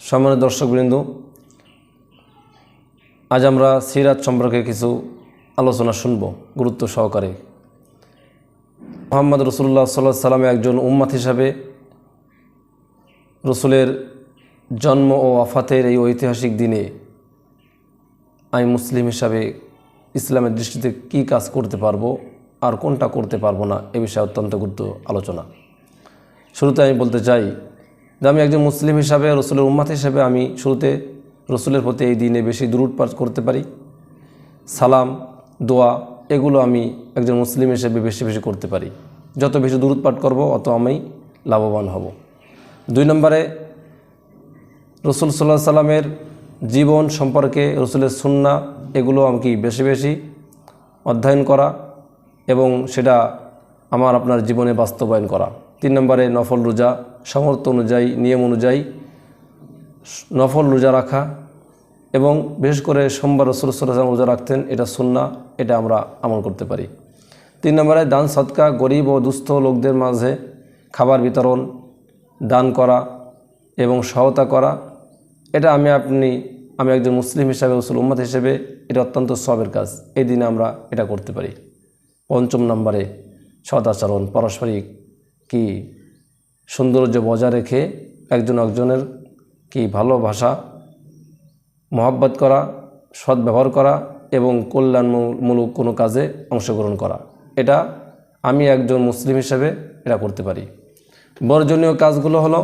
সম্মানিত দর্শকবৃন্দ, আজ আমরা সিরাত সম্পর্কে কিছু আলোচনা শুনব গুরুত্ব সহকারে। মুহাম্মদ রাসূলুল্লাহ সাল্লাল্লাহু আলাইহি ওয়াসাল্লাম একজন উম্মত হিসাবে রসুলের জন্ম ও ওয়াফাতের এই ঐতিহাসিক দিনে আমি মুসলিম হিসাবে ইসলামের দৃষ্টিতে কী কাজ করতে পারবো আর কোনটা করতে পারবো না, এ বিষয়ে অত্যন্ত গুরুত্ব আলোচনা। শুরুতে আমি বলতে চাই যে আমি একজন মুসলিম হিসাবে, রসুলের উম্মত হিসাবে আমি শুরুতে রসুলের প্রতি এই দিনে বেশি দুরূদ পাঠ করতে পারি। সালাম, দোয়া, এগুলো আমি একজন মুসলিম হিসেবে বেশি বেশি করতে পারি। যত বেশি দুরূদ পাঠ করব অত আমি লাভবান হব। 2 নম্বরে রসুল সাল্লাল্লাহু আলাইহি সাল্লামের জীবন সম্পর্কে, রসুলের সুন্নাহ, এগুলো আমি বেশি বেশি অধ্যয়ন করা এবং সেটা আমার আপনার জীবনে বাস্তবায়ন করা। 3 নম্বরে নফল রোজা, সামর্থ্য অনুযায়ী, নিয়ম অনুযায়ী নফল রোজা রাখা এবং বিশেষ করে সোমবার রসুল সাল্লাল্লাহু আলাইহি ওয়াসাল্লাম রোজা রাখতেন, এটা সুন্নাহ, এটা আমরা আমল করতে পারি। 3 নম্বরে দান সদকা, গরিব ও দুস্থ লোকদের মাঝে খাবার বিতরণ, দান করা এবং সহায়তা করা, এটা আমি একজন মুসলিম হিসাবে, রসুল উম্মত হিসেবে এটা অত্যন্ত সওয়াবের কাজ। এই দিনে আমরা এটা করতে পারি। 5 নম্বরে সদাচরণ, পারস্পরিক সৌন্দর্য বজায় রেখে একজন একজনের ভালোবাসা, মহব্বত করা, সৎ ব্যবহার করা এবং কল্যাণমূলক কোনো কাজে অংশগ্রহণ করা, এটা আমি একজন মুসলিম হিসেবে এটা করতে পারি। বর্জনীয় কাজগুলো হলো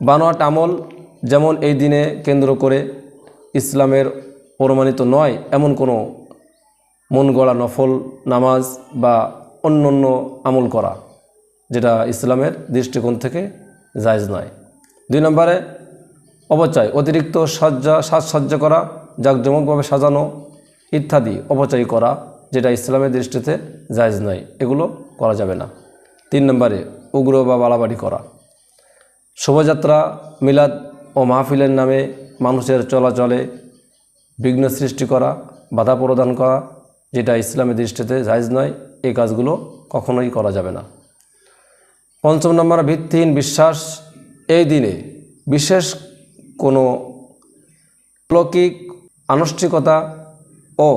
বানোয়াট আমল, যেমন এই দিনে কেন্দ্র করে ইসলামের প্রমাণিত নয় এমন কোনো মন গড়া নফল নামাজ বা অন্য আমল করা, যেটা ইসলামের দৃষ্টিকোণ থেকে জায়েজ নয়। 2 নম্বরে অপচয়, অতিরিক্ত সাজসজ্জা করা, জাঁকজমকভাবে সাজানো ইত্যাদি অপচয় করা, যেটা ইসলামের দৃষ্টিতে জায়েজ নয়, এগুলো করা যাবে না। 3 নম্বরে উগ্র বা বাড়াবাড়ি করা, শোভাযাত্রা, মিলাদ ও মাহফিলের নামে মানুষের চলাচলে বিঘ্ন সৃষ্টি করা, বাধা প্রদান করা, যেটা ইসলামের দৃষ্টিতে জায়েজ নয়, এই কাজগুলো কখনোই করা যাবে না। 5 নম্বর ভিত্তিহীন বিশ্বাস, এই দিনে বিশেষ কোনো অলৌকিক আনুষ্ঠানিকতা ও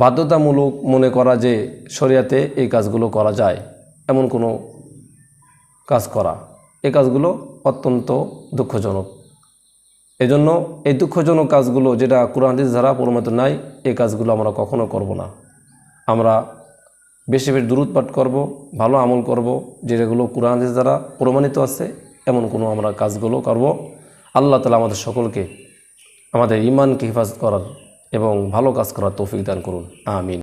বাধ্যতামূলক মনে করা যে শরীয়তে এই কাজগুলো করা যায় এমন কোনো কাজ করা, এই কাজগুলো অত্যন্ত দুঃখজনক। এজন্য এই দুঃখজনক কাজগুলো, যেটা কুরআন হাদিস দ্বারা প্রমাণিত নাই, এই কাজগুলো আমরা কখনো করব না। আমরা বেশি বেশি দুরূদ পাঠ করব, ভালো আমল করব, যেগুলো কুরআন হাদিস দ্বারা প্রমাণিত আছে এমন কোনো আমরা কাজগুলো করব। আল্লাহ তাআলা আমাদের সকলকে আমাদের ঈমানকে হেফাজত করার এবং ভালো কাজ করার তৌফিক দান করুন। আমিন।